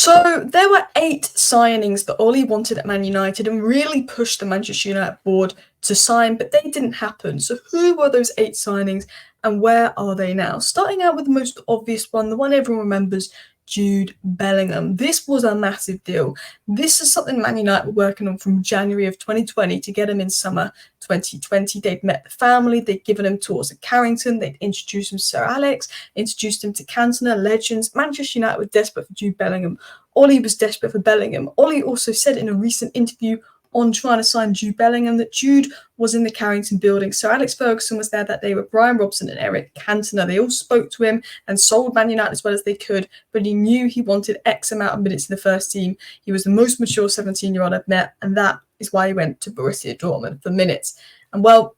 So there were 8 signings that Ole wanted at Man United and really pushed the Manchester United board to sign, but they didn't happen. So who were those 8 signings and where are they now? Starting out with the most obvious one, the one everyone remembers, Jude Bellingham. This was a massive deal. This is something Man United were working on from January of 2020 to get him in summer 2020. They'd met the family, they'd given him tours at Carrington, they'd introduced him to Sir Alex, introduced him to Cantona, legends. Manchester United were desperate for Jude Bellingham. Ole was desperate for Bellingham. Ole also said in a recent interview on trying to sign Jude Bellingham that Jude was in the Carrington building. So Alex Ferguson was there that day with Brian Robson and Eric Cantona. They all spoke to him and sold Man United as well as they could, but he knew he wanted X amount of minutes in the first team. He was the most mature 17-year-old I've met, and that is why he went to Borussia Dortmund for minutes. And well,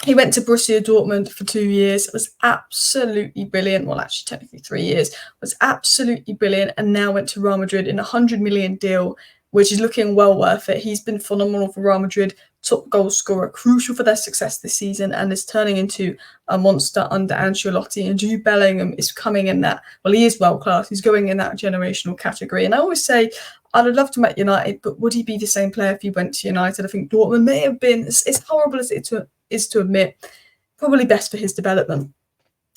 he went to Borussia Dortmund for 2 years. It was absolutely brilliant. Well, actually, technically 3 years. It was absolutely brilliant, and now went to Real Madrid in a 100 million deal, which is looking well worth it. He's been phenomenal for Real Madrid, top goal scorer, crucial for their success this season, and is turning into a monster under Ancelotti. And Jude Bellingham is coming in that, well, he is world class. He's going in that generational category. And I always say, I'd love to meet United, but would he be the same player if he went to United? I think Dortmund may have been, as horrible as it is to admit, probably best for his development.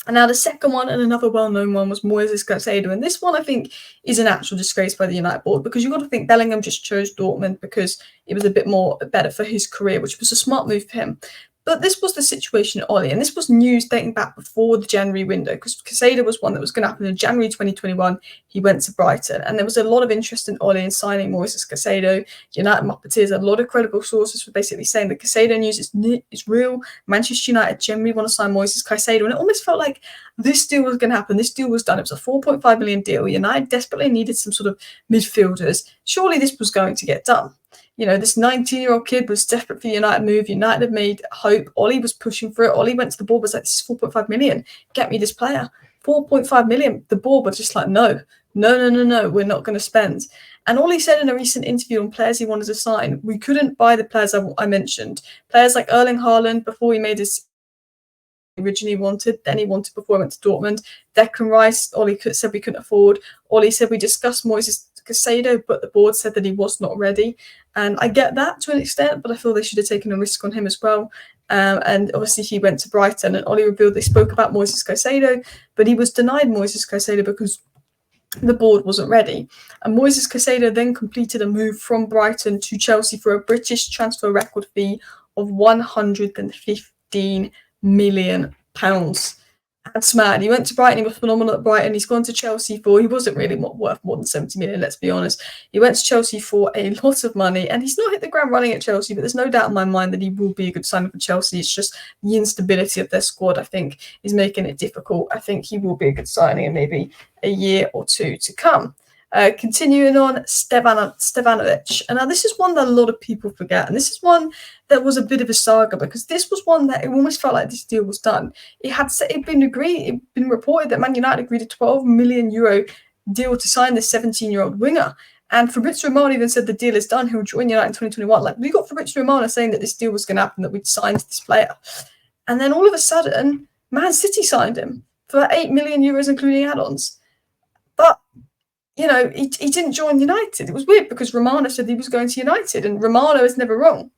And now the second one, and another well-known one, was Moises Caicedo. And this one, I think, is an actual disgrace by the United board, because you've got to think Bellingham just chose Dortmund because it was a bit more better for his career, which was a smart move for him. But this was the situation at Ole, and this was news dating back before the January window, because Caicedo was one that was going to happen in January 2021. He went to Brighton, and there was a lot of interest in Ole in signing Moises Caicedo. United Muppeteers, a lot of credible sources were basically saying that Caicedo news is real. Manchester United generally want to sign Moises Caicedo, and it almost felt like this deal was going to happen. This deal was done. It was a 4.5 million deal. United desperately needed some sort of midfielders. Surely this was going to get done. You know, this 19-year-old kid was desperate for the United move. United had made hope. Ole was pushing for it. Ole went to the board, was like, this is 4.5 million. Get me this player. 4.5 million. The board was just like, no, we're not going to spend. And Ole said in a recent interview on players he wanted to sign, we couldn't buy the players I mentioned. Players like Erling Haaland, before he made his originally wanted, then he wanted before he went to Dortmund. Declan Rice, Ole said we couldn't afford. Ole said we discussed Moises Caicedo, but the board said that he was not ready. And I get that to an extent, but I feel they should have taken a risk on him as well. And obviously he went to Brighton, and Ole revealed they spoke about Moises Caicedo, but he was denied Moises Caicedo because the board wasn't ready. And Moises Caicedo then completed a move from Brighton to Chelsea for a British transfer record fee of £115 million. That's mad. He went to Brighton. He was phenomenal at Brighton. He's gone to Chelsea for, he wasn't really worth more than 70 million, let's be honest. He went to Chelsea for a lot of money, and he's not hit the ground running at Chelsea, but there's no doubt in my mind that he will be a good signing for Chelsea. It's just the instability of their squad, I think, is making it difficult. I think he will be a good signing in maybe a year or two to come. Continuing on, Stevanovic. And now this is one that a lot of people forget. And this is one that was a bit of a saga, because this was one that it almost felt like this deal was done. It'd been reported that Man United agreed a €12 million deal to sign this 17-year-old winger. And Fabrizio Romano even said the deal is done. He'll join United in 2021. Like, we got Fabrizio Romano saying that this deal was going to happen, that we'd signed this player. And then all of a sudden, Man City signed him for €8 million, including add-ons. But you know, he didn't join United. It was weird because Romano said he was going to United, and Romano is never wrong.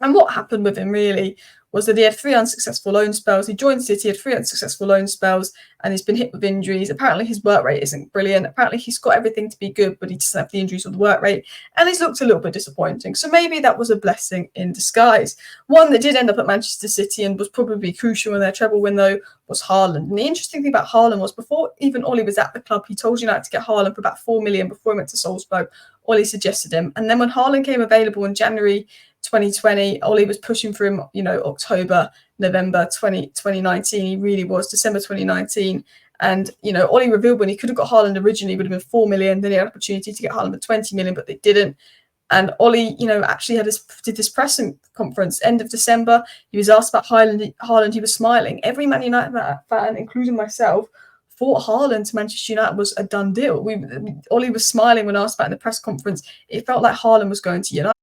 And what happened with him really was that he had 3 unsuccessful loan spells. He joined City, had 3 unsuccessful loan spells, and he's been hit with injuries. Apparently his work rate isn't brilliant. Apparently he's got everything to be good, but he doesn't have the injuries or the work rate. And he's looked a little bit disappointing. So maybe that was a blessing in disguise. One that did end up at Manchester City and was probably crucial in their treble win, though, was Haaland. And the interesting thing about Haaland was, before even Ole was at the club, he told United to get Haaland for about 4 million before he went to Salzburg. Ole suggested him. And then when Haaland came available in January 2020, Ole was pushing for him, October, November 2019. He really was, December 2019. And, Ole revealed when he could have got Haaland originally, it would have been 4 million. Then he had an opportunity to get Haaland for 20 million, but they didn't. And Ole, actually did this press conference end of December. He was asked about Haaland. He was smiling. Every Man United fan, including myself, thought Haaland to Manchester United was a done deal. Ole was smiling when asked about in the press conference. It felt like Haaland was going to United.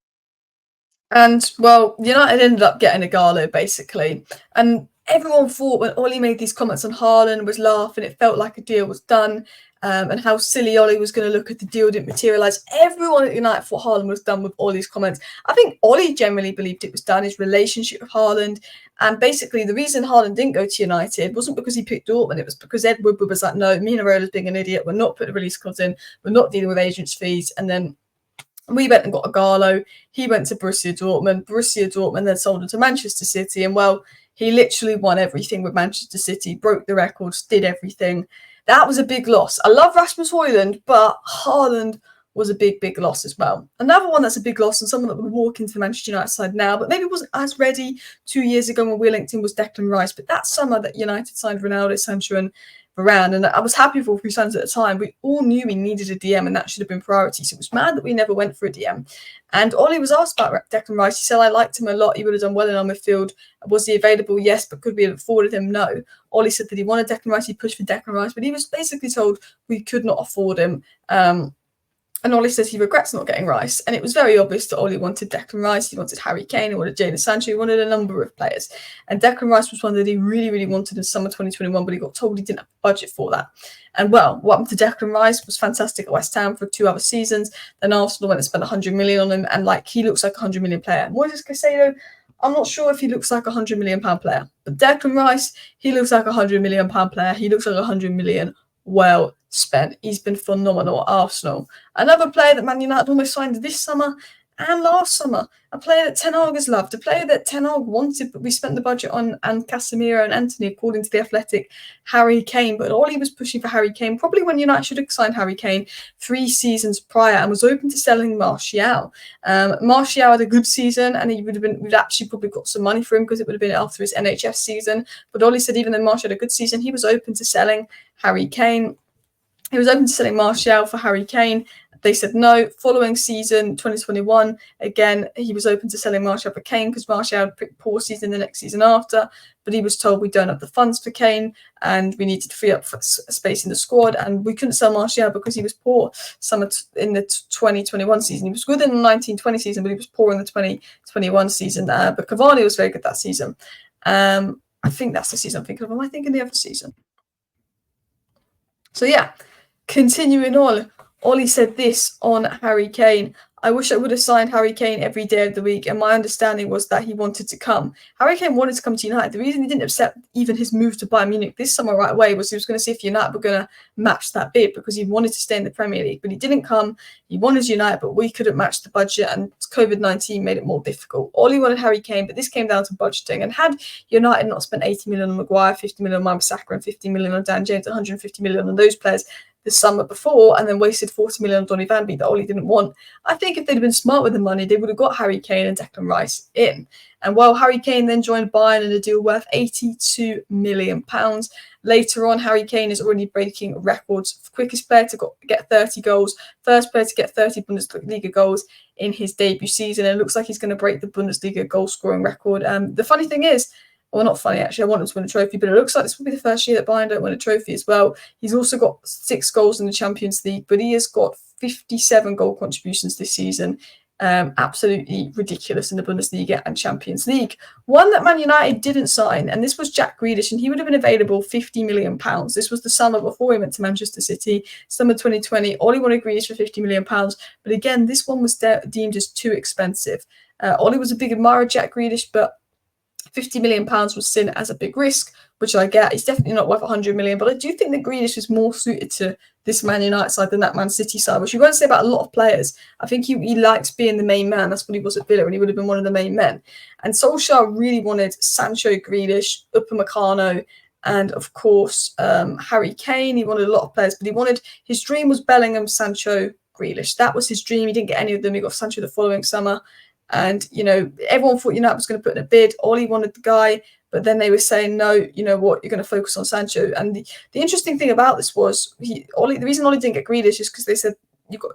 And, well, United ended up getting Ighalo, basically. And everyone thought when Ole made these comments on Haaland was laughing, it felt like a deal was done. and how silly Ole was going to look if the deal didn't materialise. Everyone at United thought Haaland was done with Ole's comments. I think Ole generally believed it was done, his relationship with Haaland. And basically, the reason Haaland didn't go to United wasn't because he picked Dortmund. It was because Ed Woodward was like, no, Mino Raiola's being an idiot. We're not putting a release clause in. We're not dealing with agents' fees. And then we went and got Agallo. He went to Borussia Dortmund. Borussia Dortmund then sold him to Manchester City. And, well, he literally won everything with Manchester City, broke the records, did everything. That was a big loss. I love Rasmus Højlund, but Haaland was a big, big loss as well. Another one that's a big loss and someone that would walk into the Manchester United side now, but maybe wasn't as ready 2 years ago when we were linked in, was Declan Rice. But that summer that United signed Ronaldo, Sancho and Varane, and I was happy for all three signings at the time. We all knew we needed a DM and that should have been priority. So it was mad that we never went for a DM. And Ole was asked about Declan Rice. He said, I liked him a lot. He would have done well in our midfield. Was he available? Yes, but could we have afforded him? No. Ole said that he wanted Declan Rice. He pushed for Declan Rice, but he was basically told we could not afford him. And Ole says he regrets not getting Rice. And it was very obvious that Ole wanted Declan Rice. He wanted Harry Kane. He wanted Jadon Sancho. He wanted a number of players. And Declan Rice was one that he really, really wanted in summer 2021, but he got told he didn't have a budget for that. And, well, what happened to Declan Rice was fantastic at West Ham for 2 other seasons. Then Arsenal went and spent 100 million on him. And, he looks like a 100 million player. Moises Caicedo, I'm not sure if he looks like a £100 million player. But Declan Rice, he looks like a £100 million player. He looks like 100 million well spent. He's been phenomenal at Arsenal. Another player that Man United almost signed this summer and last summer. A player that Ten Hag has loved. A player that Ten Hag wanted, but we spent the budget on, and Casemiro and Anthony, according to The Athletic, Harry Kane. But Ole was pushing for Harry Kane, probably when United should have signed Harry Kane 3 seasons prior and was open to selling Martial. Martial had a good season and we'd actually probably got some money for him because it would have been after his NHS season. But Ole said even though Martial had a good season, he was open to selling Harry Kane. He was open to selling Martial for Harry Kane. They said no. Following season 2021, again, he was open to selling Martial for Kane because Martial had a pretty poor season the next season after. But he was told we don't have the funds for Kane and we needed to free up space in the squad. And we couldn't sell Martial because he was poor in the 2021 season. He was good in the 1920 season, but he was poor in the 2021 season. But Cavani was very good that season. I think that's the season I'm thinking of. Am I thinking the other season? So, yeah. Continuing on, Ole said this on Harry Kane. I wish I would have signed Harry Kane every day of the week, and my understanding was that he wanted to come. Harry Kane wanted to come to United. The reason he didn't accept even his move to Bayern Munich this summer right away was he was going to see if United were going to match that bid because he wanted to stay in the Premier League. But he didn't come. He wanted United, but we couldn't match the budget, and COVID-19 made it more difficult. Ole wanted Harry Kane, but this came down to budgeting. And had United not spent 80 million on Maguire, 50 million on Wan-Bissaka, and 50 million on Dan James, 150 million on those players the summer before, and then wasted 40 million on Donny van Beek that Ole didn't want. I think if they'd have been smart with the money, they would have got Harry Kane and Declan Rice in. And while Harry Kane then joined Bayern in a deal worth £82 million. Later on, Harry Kane is already breaking records. Quickest player to get 30 goals, first player to get 30 Bundesliga goals in his debut season. And it looks like he's going to break the Bundesliga goal scoring record. The funny thing is, well, not funny, actually. I want him to win a trophy, but it looks like this will be the first year that Bayern don't win a trophy as well. He's also got 6 goals in the Champions League, but he has got 57 goal contributions this season. Absolutely ridiculous in the Bundesliga and Champions League. One that Man United didn't sign, and this was Jack Grealish, and he would have been available £50 million. This was the summer before he went to Manchester City, summer 2020. Ole wanted Grealish for £50 million, but again, this one was deemed as too expensive. Ole was a big admirer of Jack Grealish, but £50 million was seen as a big risk, which I get. He's definitely not worth 100 million, but I do think that Grealish is more suited to this Man United side than that Man City side, which you're going to say about a lot of players. I think he likes being the main man. That's what he was at Villa, and he would have been one of the main men. And Solskjaer really wanted Sancho, Grealish, Upamecano, and of course Harry Kane. He wanted a lot of players, but his dream was Bellingham, Sancho, Grealish. That was his dream. He didn't get any of them. He got Sancho the following summer. And, everyone thought United was going to put in a bid. Ole wanted the guy, but then they were saying, no, you know what, you're going to focus on Sancho. And the interesting thing about this was, the reason Ole didn't get Grealish is because they said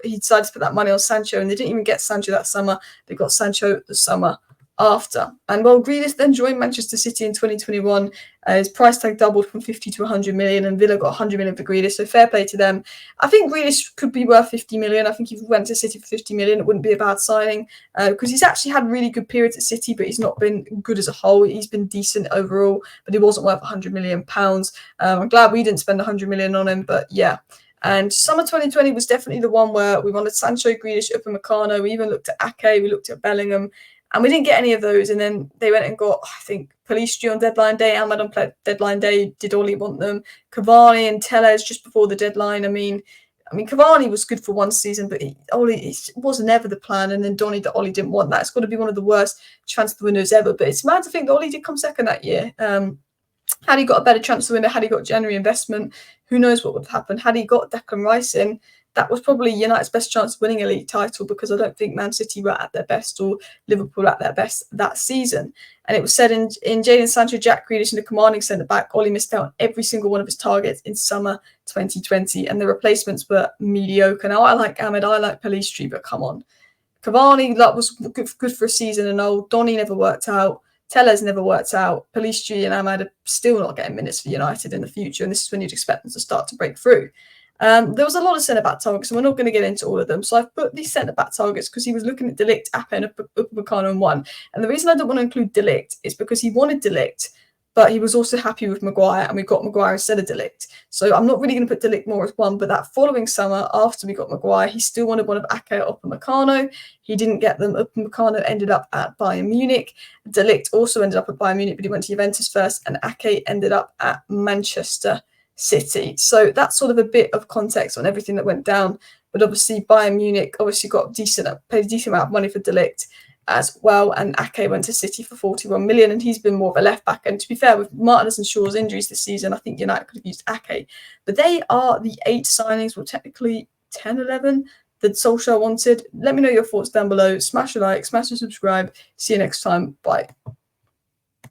he decided to put that money on Sancho, and they didn't even get Sancho that summer. They got Sancho the summer after. And well, Grealish then joined Manchester City in 2021. His price tag doubled from 50 to 100 million, and Villa got 100 million for Grealish, so fair play to them. I think Grealish could be worth 50 million. I think if he went to City for 50 million, it wouldn't be a bad signing because he's actually had really good periods at City, but he's not been good as a whole. He's been decent overall, but he wasn't worth 100 million pounds. I'm glad we didn't spend 100 million on him, but yeah. And summer 2020 was definitely the one where we wanted Sancho, Grealish, Upamecano. We even looked at Ake, we looked at Bellingham, and we didn't get any of those. And then they went and got, I think, Pellistri on deadline day, Ahmad on deadline day. Did Ole want them? Cavani and Tellez just before the deadline. I mean, Cavani was good for one season, but Ole, it was never the plan. And then Donny, that Ole didn't want that. It's got to be one of the worst transfer windows ever. But it's mad to think that Ole did come second that year. Had he got a better transfer window, had he got January investment, who knows what would have happened? Had he got Declan Rice in, that was probably United's best chance of winning a league title, because I don't think Man City were at their best or Liverpool at their best that season. And it was said in Jadon Sancho, Jack Grealish, and the commanding centre-back, Ole missed out on every single one of his targets in summer 2020, and the replacements were mediocre. Now, I like Ahmed, I like Pellistri, but come on. Cavani, that was good for a season and old. Donny never worked out. Tellez never worked out. Pellistri and Ahmad are still not getting minutes for United in the future, and this is when you'd expect them to start to break through. There was a lot of centre-back targets, and we're not going to get into all of them. So I've put these centre-back targets because he was looking at De Ligt, Ape, and Upamecano in one. And the reason I don't want to include De Ligt is because he wanted De Ligt, but he was also happy with Maguire, and we got Maguire instead of De Ligt. So I'm not really going to put De Ligt more as one, but that following summer, after we got Maguire, he still wanted one of Ake or Upamecano. He didn't get them. Upamecano ended up at Bayern Munich. De Ligt also ended up at Bayern Munich, but he went to Juventus first, and Ake ended up at Manchester City. So that's sort of a bit of context on everything that went down. But obviously, Bayern Munich obviously paid a decent amount of money for De Ligt as well, and Ake went to City for 41 million, and he's been more of a left back. And to be fair, with Martinez and Shaw's injuries this season, I think United could have used Ake. But they are the 8 signings, well, technically 10, 11 that Solskjaer wanted. Let me know your thoughts down below. Smash a like, smash a subscribe. See you next time. Bye.